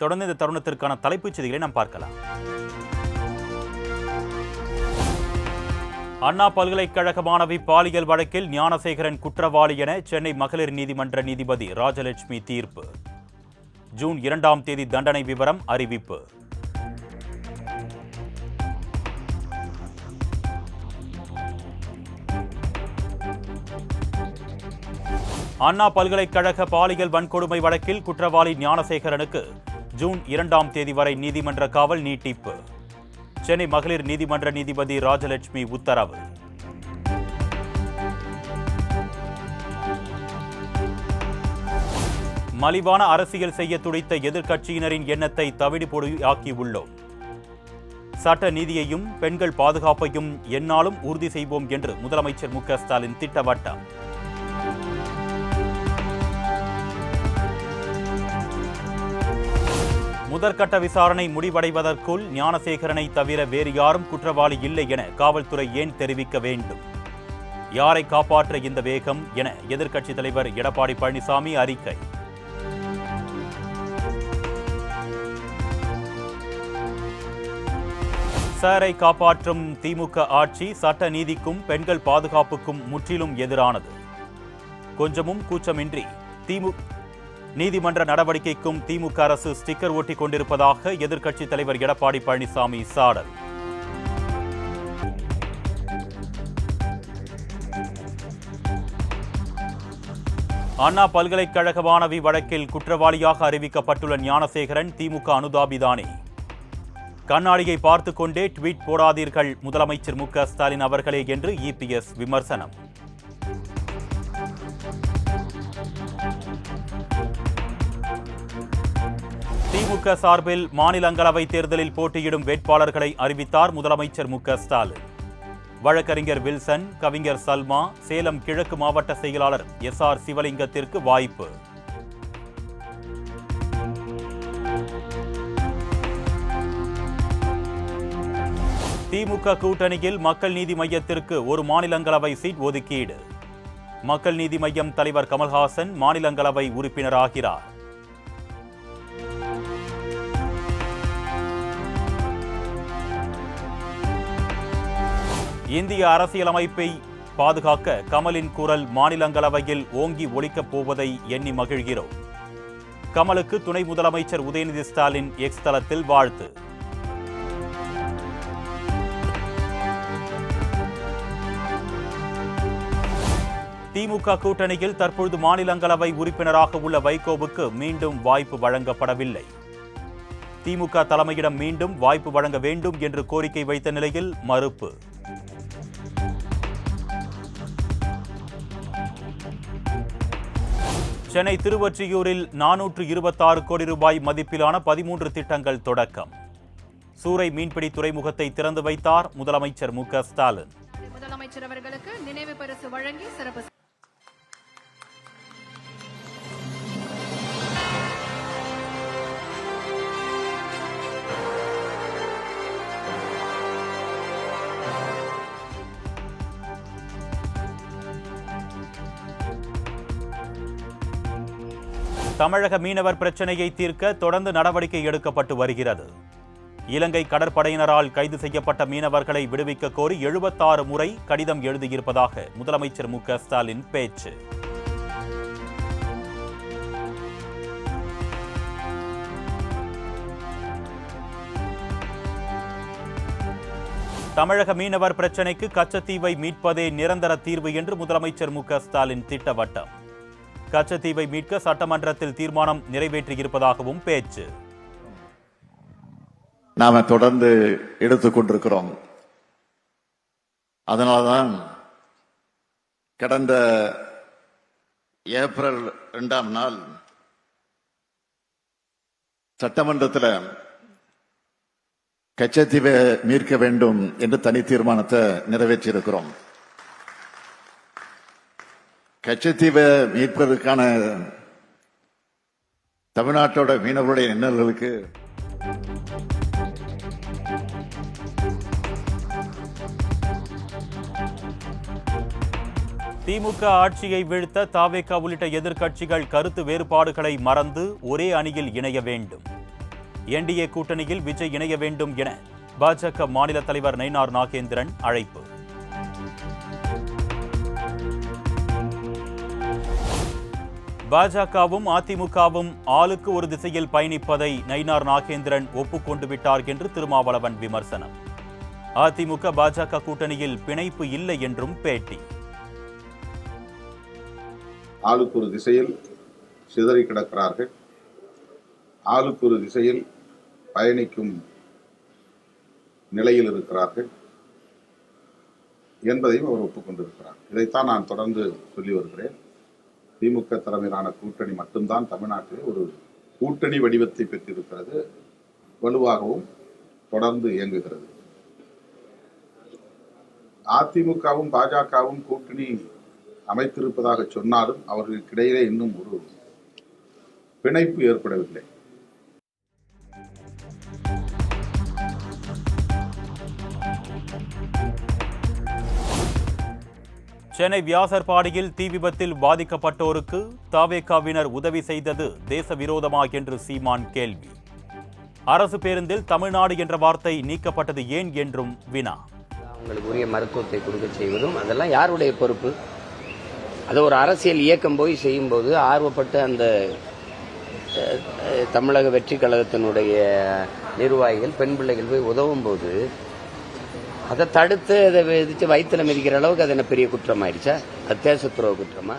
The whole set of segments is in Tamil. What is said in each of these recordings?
தொடர்ந்து இந்த தருணத்திற்கான தலைப்புச் செய்திகளை நாம் பார்க்கலாம். அண்ணா பல்கலைக்கழக மாணவி பாலியல் வழக்கில் ஞானசேகரன் குற்றவாளி என சென்னை மகளிர் நீதிமன்ற நீதிபதி ராஜலட்சுமி தீர்ப்பு. ஜூன் 2ஆம் தேதி தண்டனை விவரம் அறிவிப்பு. அண்ணா பல்கலைக்கழக பாலியல் வன்கொடுமை வழக்கில் குற்றவாளி ஞானசேகரனுக்கு ஜூன் 2ஆம் தேதி வரை நீதிமன்ற காவல் நீட்டிப்பு. சென்னை மகளிர் நீதிமன்ற நீதிபதி ராஜலட்சுமி உத்தரவு. மலிவான அரசியல் செய்ய துடித்த எதிர்க்கட்சியினரின் எண்ணத்தை தவிடுபொடியாக்கியுள்ளோம். சட்ட நீதியையும் பெண்கள் பாதுகாப்பையும் எந்நாளும் உறுதி செய்வோம் என்று முதலமைச்சர் மு.க. ஸ்டாலின் திட்டவட்டம். முதற்கட்ட விசாரணை முடிவடைவதற்குள் ஞானசேகரனை தவிர வேறு யாரும் குற்றவாளி இல்லை என காவல்துறை ஏன் தெரிவிக்க வேண்டும்? யாரை காப்பாற்ற இந்த வேகம் என எதிர்க்கட்சித் தலைவர் எடப்பாடி பழனிசாமி அறிக்கை. சாரை காப்பாற்றும் திமுக ஆட்சி சட்ட நீதிக்கும் பெண்கள் பாதுகாப்புக்கும் முற்றிலும் எதிரானது. கொஞ்சமும் கூச்சமின்றி நீதிமன்ற நடவடிக்கைக்கும் திமுக அரசு ஸ்டிக்கர் ஒட்டிக் கொண்டிருப்பதாக எதிர்க்கட்சித் தலைவர் எடப்பாடி பழனிசாமி சாடல். அண்ணா பல்கலைக்கழக மாணவி வழக்கில் குற்றவாளியாக அறிவிக்கப்பட்டுள்ள ஞானசேகரன் திமுக அனுதாபிதானே. கண்ணாடியை பார்த்துக் கொண்டே ட்வீட் போடாதீர்கள் முதலமைச்சர் மு.க. ஸ்டாலின் அவர்களே என்று இபிஎஸ் விமர்சனம். திமுக சார்பில் மாநிலங்களவை தேர்தலில் போட்டியிடும் வேட்பாளர்களை அறிவித்தார் முதலமைச்சர் மு.க. ஸ்டாலின். வழக்கறிஞர் வில்சன், கவிஞர் சல்மா, சேலம் கிழக்கு மாவட்ட செயலாளர் எஸ்.ஆர். சிவலிங்கத்திற்கு வாய்ப்பு. திமுக கூட்டணியில் மக்கள் நீதி மய்யத்திற்கு ஒரு மாநிலங்களவை சீட் ஒதுக்கீடு. மக்கள் நீதி மய்யம் தலைவர் கமல்ஹாசன் மாநிலங்களவை உறுப்பினராகிறார். இந்திய அரசியலமைப்பை பாதுகாக்க கமலின் குரல் மாநிலங்களவையில் ஓங்கி ஒலிக்கப் போவதை எண்ணி மகிழ்கிறோம். கமலுக்கு துணை முதலமைச்சர் உதயநிதி ஸ்டாலின் எக்ஸ் தளத்தில் வாழ்த்து. திமுக கூட்டணியில் தற்பொழுது மாநிலங்களவை உறுப்பினராக உள்ள வைகோவுக்கு மீண்டும் வாய்ப்பு வழங்கப்படவில்லை. திமுக தலைமையிடம் மீண்டும் வாய்ப்பு வழங்க வேண்டும் என்று கோரிக்கை வைத்த நிலையில் மறுப்பு. சென்னை திருவொற்றியூரில் 426 கோடி ரூபாய் மதிப்பிலான 13 திட்டங்கள் தொடக்கம். சூறை மீன்பிடி துறைமுகத்தை திறந்து வைத்தார் முதலமைச்சர் மு.க. ஸ்டாலின். முதலமைச்சர் அவர்களுக்கு நினைவு பரிசு வழங்கி சிறப்பு. தமிழக மீனவர் பிரச்சினையை தீர்க்க தொடர்ந்து நடவடிக்கை எடுக்கப்பட்டு வருகிறது. இலங்கை கடற்படையினரால் கைது செய்யப்பட்ட மீனவர்களை விடுவிக்க கோரி 76 முறை கடிதம் எழுதியிருப்பதாக முதலமைச்சர் மு.க. ஸ்டாலின் பேச்சு. தமிழக மீனவர் பிரச்சினைக்கு கச்சத்தீவை மீட்பதே நிரந்தர தீர்வு என்று முதலமைச்சர் மு.க. ஸ்டாலின் திட்டவட்டம். கச்சத்தீவை மீட்க சட்டமன்றத்தில் தீர்மானம் நிறைவேற்றியிருப்பதாகவும் பேச்சு. நாம தொடர்ந்து எடுத்துக் கொண்டிருக்கிறோம். அதனால்தான் கடந்த ஏப்ரல் 2ஆம் நாள் சட்டமன்றத்தில் கச்சத்தீவை மீட்க வேண்டும் என்று தனி தீர்மானத்தை நிறைவேற்றியிருக்கிறோம். கச்சத்தீவை மீட்பதற்கான தமிழ்நாட்டோட மீனவர்களுடைய இன்னல்களுக்கு திமுக ஆட்சியை வீழ்த்த தாவேகா உள்ளிட்ட எதிர்க்கட்சிகள் கருத்து வேறுபாடுகளை மறந்து ஒரே அணியில் இணைய வேண்டும். என்டிஏ கூட்டணியில் விஜய் இணைய வேண்டும் என பாஜக மாநில தலைவர் நயினார் நாகேந்திரன் அழைப்பு. பாஜகவும் அதிமுகவும் ஆளுக்கு ஒரு திசையில் பயணிப்பதை நயினார் நாகேந்திரன் ஒப்புக்கொண்டு விட்டார் என்று திருமாவளவன் விமர்சனம். அதிமுக பாஜக கூட்டணியில் பிணைப்பு இல்லை என்றும் பேட்டி. ஆளுக்கு ஒரு திசையில் சிதறி கிடக்கிறார்கள், ஆளுக்கு ஒரு திசையில் பயணிக்கும் நிலையில் இருக்கிறார்கள் என்பதையும் அவர் ஒப்புக்கொண்டிருக்கிறார். இதைத்தான் நான் தொடர்ந்து சொல்லி வருகிறேன். திமுக தலைமையிலான கூட்டணி மட்டும்தான் தமிழ்நாட்டில் ஒரு கூட்டணி வடிவத்தை பெற்றிருக்கிறது, வலுவாகவும் தொடர்ந்து இயங்குகிறது. அதிமுகவும் பாஜகவும் கூட்டணி அமைத்திருப்பதாக சொன்னாலும் அவர்களுக்கிடையிலே இன்னும் ஒரு பிணைப்பு ஏற்படவில்லை. சென்னை வியாசர்பாடியில் தீ விபத்தில் பாதிக்கப்பட்டோருக்கு தவேகாவினர் உதவி செய்தது தேச விரோதமா என்று சீமான் கேள்வி. அரசு பேருந்தில் தமிழ்நாடு என்ற வார்த்தை நீக்கப்பட்டது ஏன் என்றும் வினா. அவங்களுக்கு உரிய மருத்துவத்தை கொடுக்க செய்வதும் அதெல்லாம் யாருடைய பொறுப்பு? அது ஒரு அரசியல் இயக்கம் போய் செய்யும்போது ஆர்வப்பட்டு அந்த தமிழக வெற்றி கழகத்தினுடைய நிர்வாகிகள் பெண் பிள்ளைகள் போய் உதவும் போது அதை தடுத்து அதை விதித்து வயிற்றுல மிதிக்கிற அளவுக்கு அது என்ன பெரிய குற்றம் ஆயிடுச்சா? அது தேச துரோக குற்றமா?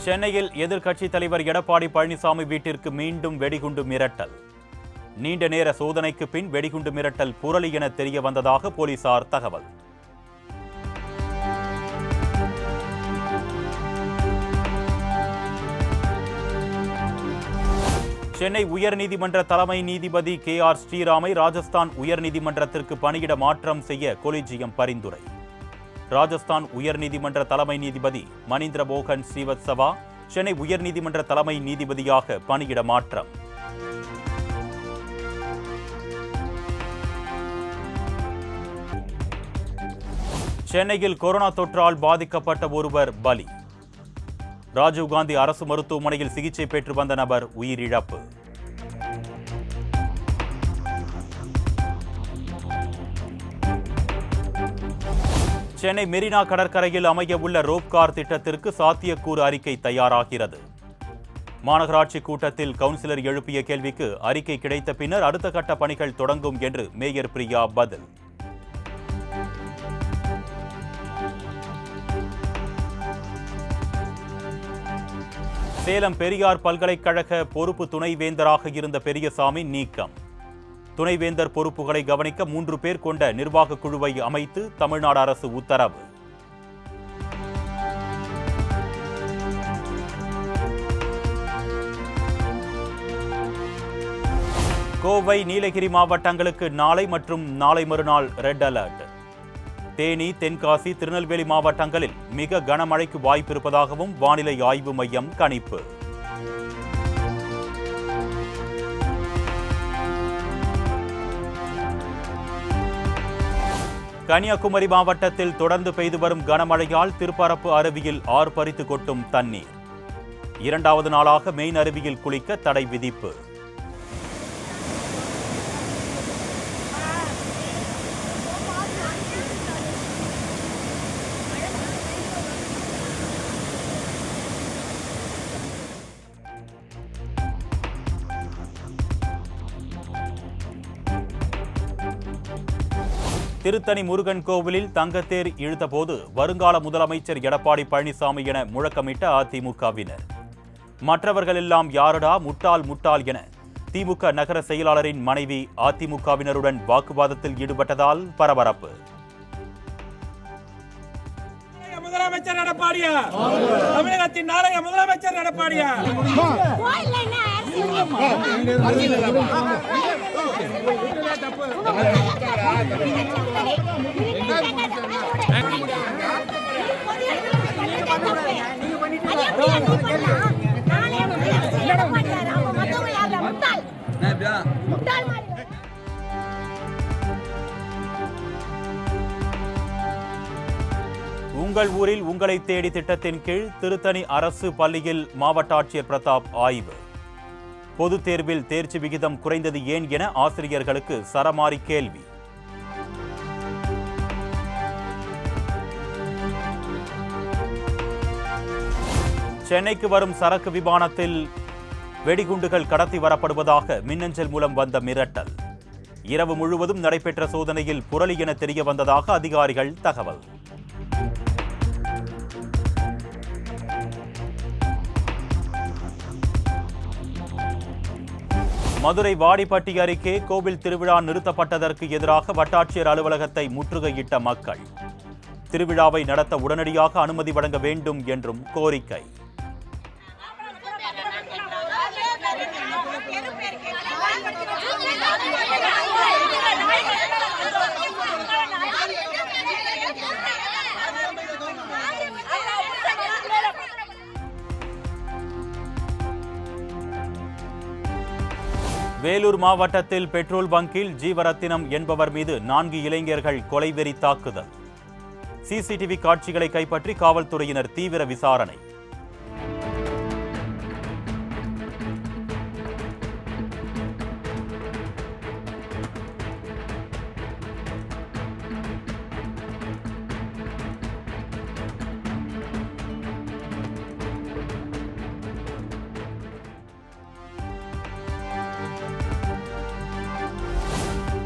சென்னையில் எதிர்க்கட்சித் தலைவர் எடப்பாடி பழனிசாமி வீட்டிற்கு மீண்டும் வெடிகுண்டு மிரட்டல். நீண்ட நேர சோதனைக்கு பின் வெடிகுண்டு மிரட்டல் புரளி என தெரிய வந்ததாக போலீசார் தகவல். சென்னை உயர்நீதிமன்ற தலைமை நீதிபதி KR ஸ்ரீராமை ராஜஸ்தான் உயர்நீதிமன்றத்திற்கு பணியிட மாற்றம் செய்ய கொலிஜியம் பரிந்துரை. ராஜஸ்தான் உயர்நீதிமன்ற தலைமை நீதிபதி மணிந்திர மோகன் ஸ்ரீவத்சவா சென்னை உயர்நீதிமன்ற தலைமை நீதிபதியாக பணியிட மாற்றம். சென்னையில் கொரோனா தொற்றால் பாதிக்கப்பட்ட ஒருவர் பலி. ராஜீவ்காந்தி அரசு மருத்துவமனையில் சிகிச்சை பெற்று வந்த நபர் உயிரிழப்பு. சென்னை மெரினா கடற்கரையில் அமைய உள்ள ரோப்கார் திட்டத்திற்கு சாத்தியக்கூறு அறிக்கை தயாராகிறது. மாநகராட்சி கூட்டத்தில் கவுன்சிலர் எழுப்பிய கேள்விக்கு அறிக்கை கிடைத்த பின்னர் அடுத்த கட்ட பணிகள் தொடங்கும் என்று மேயர் பிரியா பதில். சேலம் பெரியார் பல்கலைக்கழக பொறுப்பு துணைவேந்தராக இருந்த பெரியசாமி நீக்கம். துணைவேந்தர் பொறுப்புகளை கவனிக்க 3 பேர் கொண்ட நிர்வாக குழுவை அமைத்து தமிழ்நாடு அரசு உத்தரவு. கோவை நீலகிரி மாவட்டங்களுக்கு நாளை மற்றும் நாளை மறுநாள் ரெட் அலர்ட். தேனி, தென்காசி, திருநெல்வேலி மாவட்டங்களில் மிக கனமழைக்கு வாய்ப்பு இருப்பதாகவும் வானிலை ஆய்வு மையம் கணிப்பு. கன்னியாகுமரி மாவட்டத்தில் தொடர்ந்து பெய்து வரும் கனமழையால் திருப்பரப்பு அருவியில் ஆர்ப்பரித்து கொட்டும் தண்ணீர். 2வது நாளாக மெயின் அருவியில் குளிக்க தடை விதிப்பு. திருத்தணி முருகன் கோவிலில் தங்கத்தேர் இழுத்தபோது வருங்கால முதலமைச்சர் எடப்பாடி பழனிசாமி என முழக்கமிட்ட அதிமுகவினர். மற்றவர்கள் எல்லாம் யாரடா முட்டாள் முட்டாள் என திமுக நகர செயலாளரின் மனைவி அதிமுகவினருடன் வாக்குவாதத்தில் ஈடுபட்டதால் பரபரப்பு. முதலமைச்சர் எடப்பாடியா? தமிழகத்தின் நாளைய முதலமைச்சர் எடப்பாடியா? உங்கள் ஊரில் உங்களை தேடி திட்டத்தின் கீழ் திருத்தணி அரசு பள்ளியில் மாவட்ட ஆட்சியர் பிரதாப் ஆய்வு. பொதுத் தேர்வில் தேர்ச்சி விகிதம் குறைந்தது ஏன் என ஆசிரியர்களுக்கு சரமாரி கேள்வி. சென்னைக்கு வரும் சரக்கு விமானத்தில் வெடிகுண்டுகள் கடத்தி வரப்படுவதாக மின்னஞ்சல் மூலம் வந்த மிரட்டல். இரவு முழுவதும் நடைபெற்ற சோதனையில் புரளி என தெரிய வந்ததாக அதிகாரிகள் தகவல். மதுரை வாடிப்பட்டி அருகே கோவில் திருவிழா நிறுத்தப்பட்டதற்கு எதிராக வட்டாட்சியர் அலுவலகத்தை முற்றுகையிட்ட மக்கள். திருவிழாவை நடத்த உடனடியாக அனுமதி வழங்க வேண்டும் என்றும் கோரிக்கை. வேலூர் மாவட்டத்தில் பெட்ரோல் பங்கில் ஜீவரத்தினம் என்பவர் மீது 4 இளைஞர்கள் கொலைவெறி தாக்குதல். சிசிடிவி காட்சிகளை கைப்பற்றி காவல்துறையினர் தீவிர விசாரணை.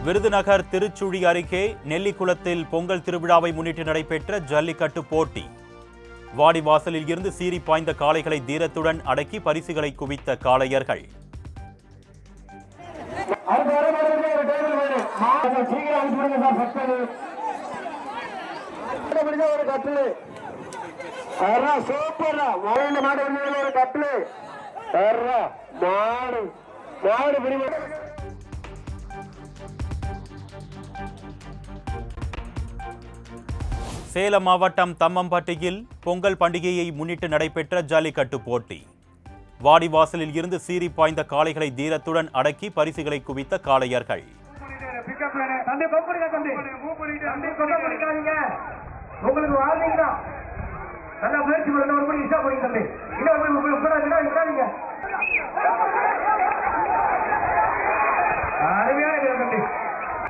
விருதுநகர் திருச்சுழி அருகே நெல்லிக்குளத்தில் பொங்கல் திருவிழாவை முன்னிட்டு நடைபெற்ற ஜல்லிக்கட்டு போட்டி. வாடிவாசலில் இருந்து சீறி பாய்ந்த காளைகளை தீரத்துடன் அடக்கி பரிசுகளை குவித்த காளையர்கள். சேலம் மாவட்டம் தம்மம்பட்டியில் பொங்கல் பண்டிகையை முன்னிட்டு நடைபெற்ற ஜல்லிக்கட்டு போட்டி. வாடிவாசலில் இருந்து சீறி பாய்ந்த காளைகளை தீரத்துடன் அடக்கி பரிசுகளை குவித்த காளையர்கள்.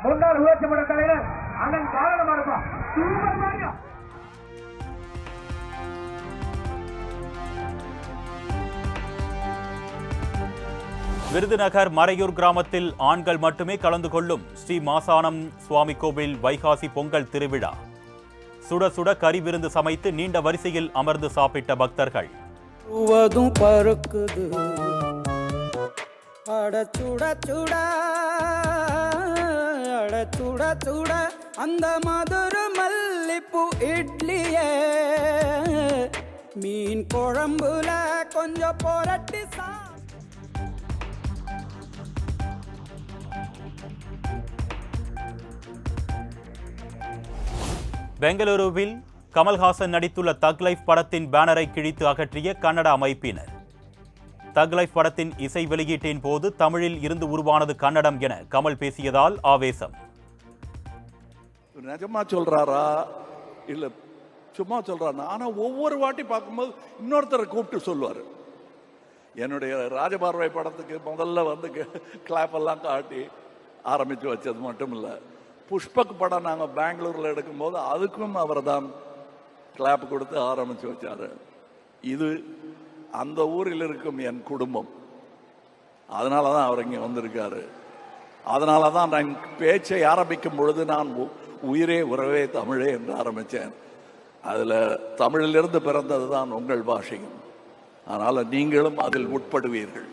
முன்னாள் ஊராட்சி மன்ற தலைவர் அண்ணன் காரணமா இருப்பா. விருதுநகர் மறையூர் கிராமத்தில் ஆண்கள் மட்டுமே கலந்து கொள்ளும் ஸ்ரீ மாசானம் சுவாமி கோவில் வைகாசி பொங்கல் திருவிழா. சுட சுட கறி விருந்து சமைத்து நீண்ட வரிசையில் அமர்ந்து சாப்பிட்ட பக்தர்கள். அந்த மதுர மல்லிப்பூ இட்லியே மீன் குழம்புல கொஞ்சம் போரட்டி பெங்களூருவில் கமல்ஹாசன் நடித்துள்ள தக் லைஃப் படத்தின் பேனரை கிழித்து அகற்றிய கன்னட அமைப்பினர். தக் லைஃப் படத்தின் இசை வெளியீட்டின் போது தமிழில் இருந்து உருவானது கன்னடம் என கமல் பேசியதால் ஆவேசம். நிஜமா சொல்றாரா இல்ல சும்மா சொல்றாரு? ஆனா ஒவ்வொரு வாட்டி பார்க்கும்போது இன்னொருத்தரை கூப்பிட்டு சொல்லுவாரு. என்னுடைய ராஜபார்வை படத்துக்கு முதல்ல வந்து கிளாப் எல்லாம் காட்டி ஆரம்பிச்சு வச்சது மட்டும் இல்ல, புஷ்பக் படம் நாங்க பெங்களூர்ல எடுக்கும்போது அதுக்கும் அவர் தான் கிளாப் கொடுத்து ஆரம்பிச்சு வச்சாரு. இது அந்த ஊரில் இருக்கும் என் குடும்பம், அதனாலதான் அவர் இங்க வந்திருக்காரு. அதனாலதான் நான் பேச்சை ஆரம்பிக்கும் பொழுது நான் உயிரே உறவே தமிழே என்று ஆரம்பித்தேன். அதுல தமிழிலிருந்து பிறந்தது தான் உங்கள் பாஷையும், அதனால நீங்களும் அதில் உட்படுவீர்கள்.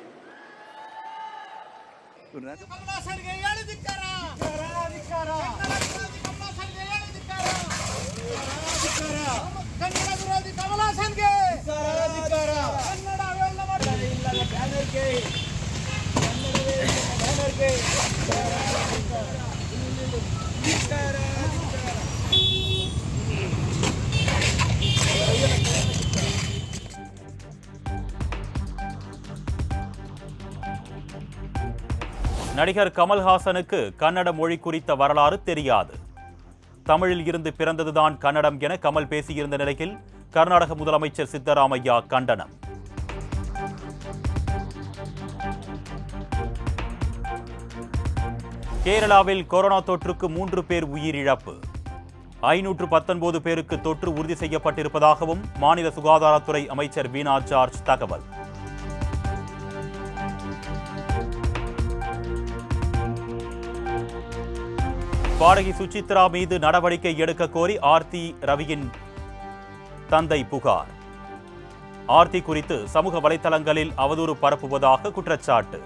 நடிகர் கமல்ஹாசனுக்கு கன்னட மொழி குறித்த வரலாறு தெரியாது. தமிழில் இருந்து பிறந்ததுதான் கன்னடம் என கமல் பேசியிருந்த நிலையில் கர்நாடக முதலமைச்சர் சித்தராமையா கண்டனம். கேரளாவில் கொரோனா தொற்றுக்கு 3 பேர் உயிரிழப்பு. 519 பேருக்கு தொற்று உறுதி செய்யப்பட்டிருப்பதாகவும் மாநில சுகாதாரத்துறை அமைச்சர் வீணா ஜார்ஜ் தகவல். பாடகி சுசித்ரா மீது நடவடிக்கை எடுக்க கோரி ஆர்த்தி ரவியின் தந்தை புகார். ஆர்த்தி குறித்து சமூக வலைதளங்களில் அவதூறு பரப்புவதாக குற்றச்சாட்டு.